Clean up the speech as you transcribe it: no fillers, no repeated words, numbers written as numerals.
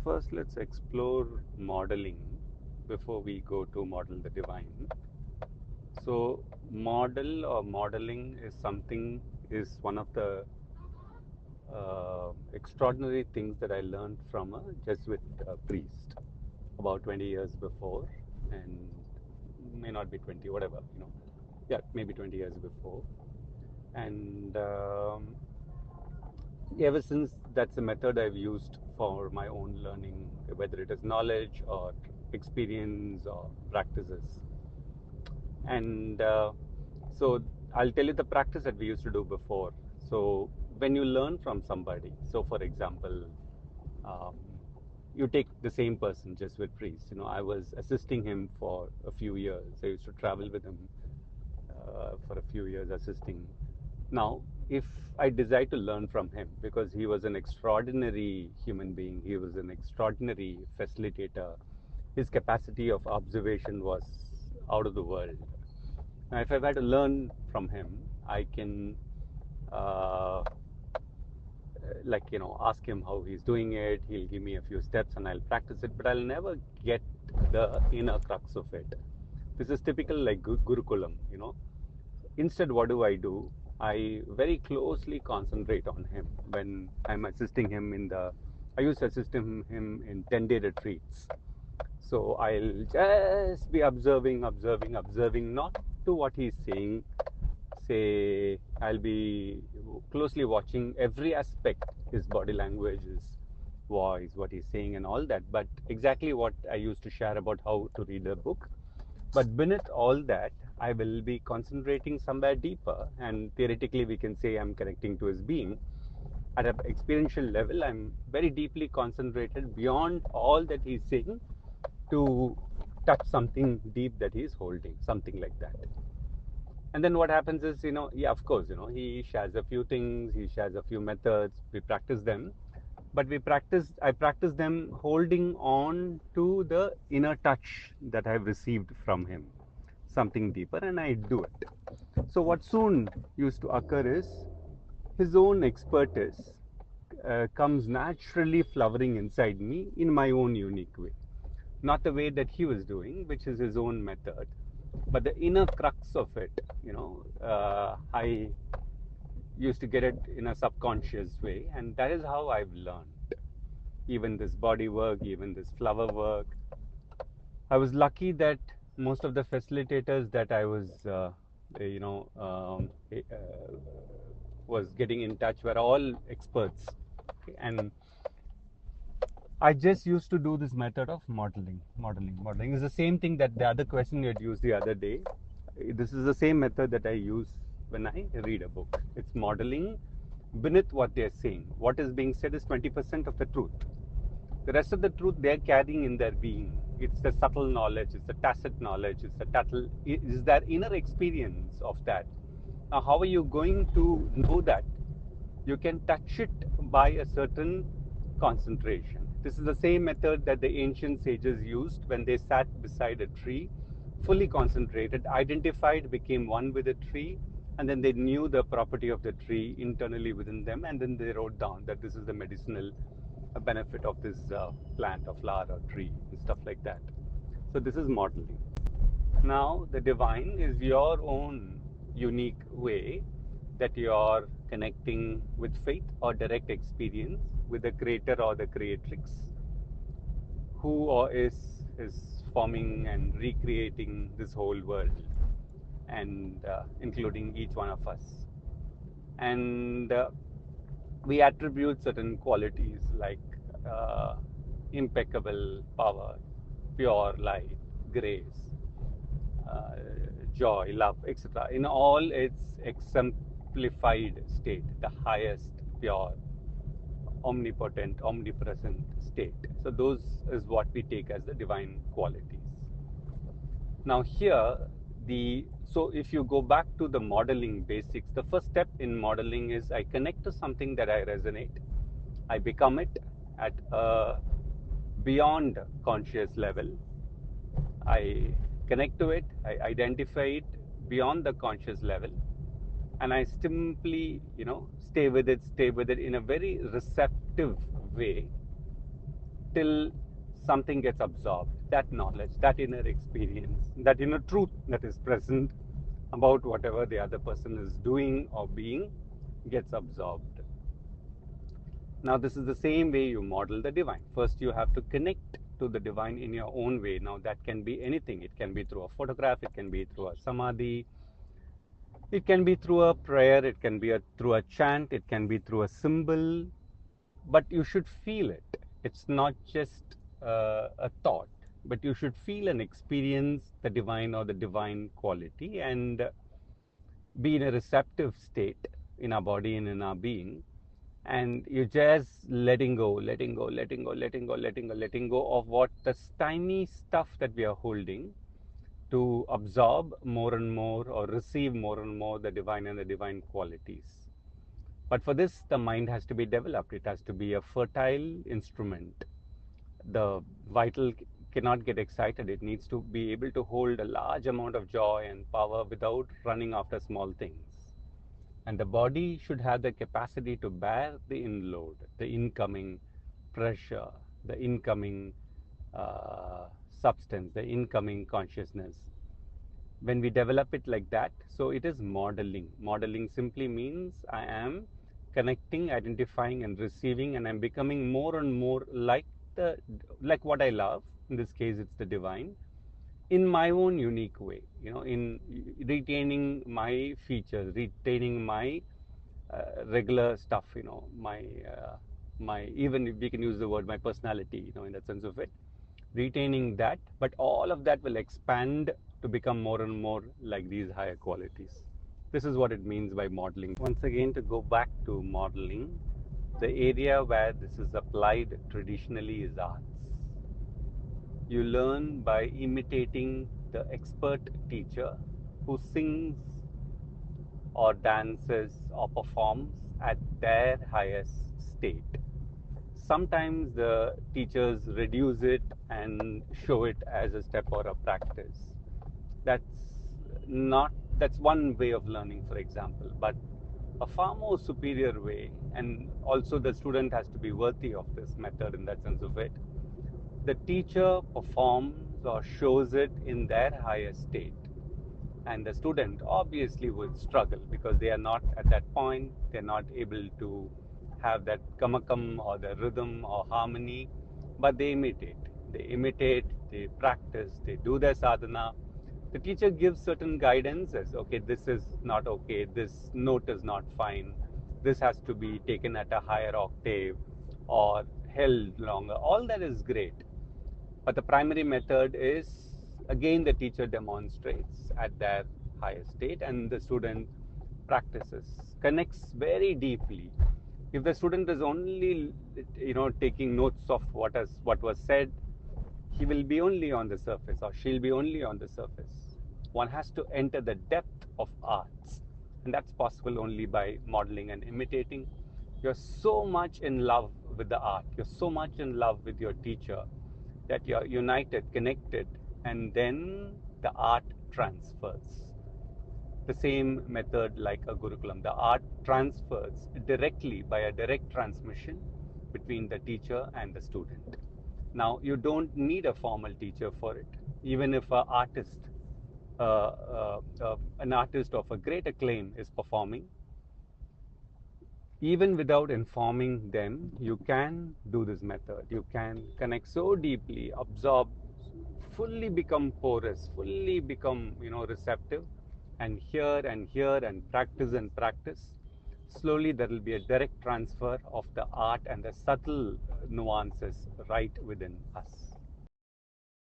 first let's explore modeling before we go to model the divine. So model or modeling is one of the extraordinary things that I learned from a Jesuit priest about 20 years before, and may not be 20, whatever, yeah, maybe 20 years before. And ever since, that's a method I've used for my own learning, whether it is knowledge or experience or practices. And so I'll tell you the practice that we used to do before. So when you learn from somebody, so for example, um, you take the same person, Jesuit priest. I was assisting him for a few years. I used to travel with him for a few years assisting. Now, if I decide to learn from him, because he was an extraordinary human being, he was an extraordinary facilitator, his capacity of observation was out of the world. Now, if I've had to learn from him, I can, uh, ask him how he's doing it. He'll give me a few steps and I'll practice it, but I'll never get the inner crux of it. This is typical like Gurukulam. Instead, what do? I very closely concentrate on him when I'm assisting him I used to assist him in 10-day retreats. So I'll just be observing, not to what he's saying. Say, I'll be closely watching every aspect, his body language, his voice, what he's saying, and all that. But exactly what I used to share about how to read a book. But beneath all that, I will be concentrating somewhere deeper, and theoretically, we can say I'm connecting to his being. At an experiential level, I'm very deeply concentrated beyond all that he's saying to touch something deep that he's holding, something like that. And then what happens is, yeah, of course, he shares a few things, he shares a few methods, we practice them. But I practice them holding on to the inner touch that I've received from him, something deeper, and I do it. So what soon used to occur is his own expertise comes naturally flowering inside me in my own unique way. Not the way that he was doing, which is his own method, but the inner crux of it, I used to get it in a subconscious way, and that is how I've learned. Even this body work, even this flower work. I was lucky that most of the facilitators that I was, was getting in touch were all experts. Okay? And I just used to do this method of modeling. It's the same thing that the other question you had used the other day. This is the same method that I use when I read a book. It's modeling beneath what they're saying. What is being said is 20% of the truth. The rest of the truth they're carrying in their being. It's the subtle knowledge, it's the tacit knowledge, it's their inner experience of that. Now, how are you going to know that? You can touch it by a certain concentration. This is the same method that the ancient sages used when they sat beside a tree, fully concentrated, identified, became one with the tree, and then they knew the property of the tree internally within them, and then they wrote down that this is the medicinal benefit of this plant or flower or tree and stuff like that. So this is modeling. Now the divine is your own unique way that you are connecting with faith or direct experience with the creator or the creatrix who is forming and recreating this whole world, and including each one of us. And we attribute certain qualities like impeccable power, pure light, grace, uh, joy, love, etc. in all its exemplified state, the highest, pure, omnipotent, omnipresent state. So those is what we take as the divine qualities. Now here, so if you go back to the modeling basics, the first step in modeling is I connect to something that I resonate. I become it at a beyond conscious level. I connect to it, I identify it beyond the conscious level, and I simply, stay with it in a very receptive way until something gets absorbed. That knowledge, that inner experience, that inner truth that is present about whatever the other person is doing or being gets absorbed. Now, this is the same way you model the divine. First, you have to connect to the divine in your own way. Now, that can be anything. It can be through a photograph, it can be through a samadhi, it can be through a prayer, it can be through a chant, it can be through a symbol, but you should feel it. It's not just a thought, but you should feel and experience the divine or the divine quality and be in a receptive state in our body and in our being. And you're just letting go, letting go, letting go, letting go, letting go, letting go of what the tiny stuff that we are holding to absorb more and more or receive more and more the divine and the divine qualities. But for this, the mind has to be developed. It has to be a fertile instrument. The vital cannot get excited. It needs to be able to hold a large amount of joy and power without running after small things. And the body should have the capacity to bear the inload, the incoming pressure, the incoming substance, the incoming consciousness. When we develop it like that, so it is modeling. Modeling simply means I am connecting, identifying and receiving, and I'm becoming more and more like what I love. In this case, it's the divine, in my own unique way, in retaining my features, retaining my regular stuff, my even if we can use the word my personality, in the sense of it, retaining that, but all of that will expand to become more and more like these higher qualities. This is what it means by modeling. Once again, to go back to modeling, the area where this is applied traditionally is arts. You learn by imitating the expert teacher who sings or dances or performs at their highest state. Sometimes the teachers reduce it and show it as a step or a practice. That's one way of learning, for example, but a far more superior way, and also the student has to be worthy of this method in that sense of it. The teacher performs or shows it in their highest state, and the student obviously would struggle because they are not at that point. They're not able to have that kamakam or the rhythm or harmony, but they imitate, they practice, they do their sadhana. The teacher gives certain guidance as, okay, this is not okay, this note is not fine, this has to be taken at a higher octave or held longer. All that is great, but the primary method is, again, the teacher demonstrates at their highest state and the student practices, connects very deeply. If the student is only, taking notes of what was said, he will be only on the surface or she'll be only on the surface. One has to enter the depth of arts, and that's possible only by modeling and imitating. You're so much in love with the art, you're so much in love with your teacher that you're united, connected, and then the art transfers. The same method like a Gurukulam. The art transfers directly by a direct transmission between the teacher and the student. Now, you don't need a formal teacher for it. Even if an artist of a great acclaim is performing, even without informing them, you can do this method. You can connect so deeply, absorb, fully become porous, fully become, receptive, and hear and practice. Slowly, there will be a direct transfer of the art and the subtle nuances right within us.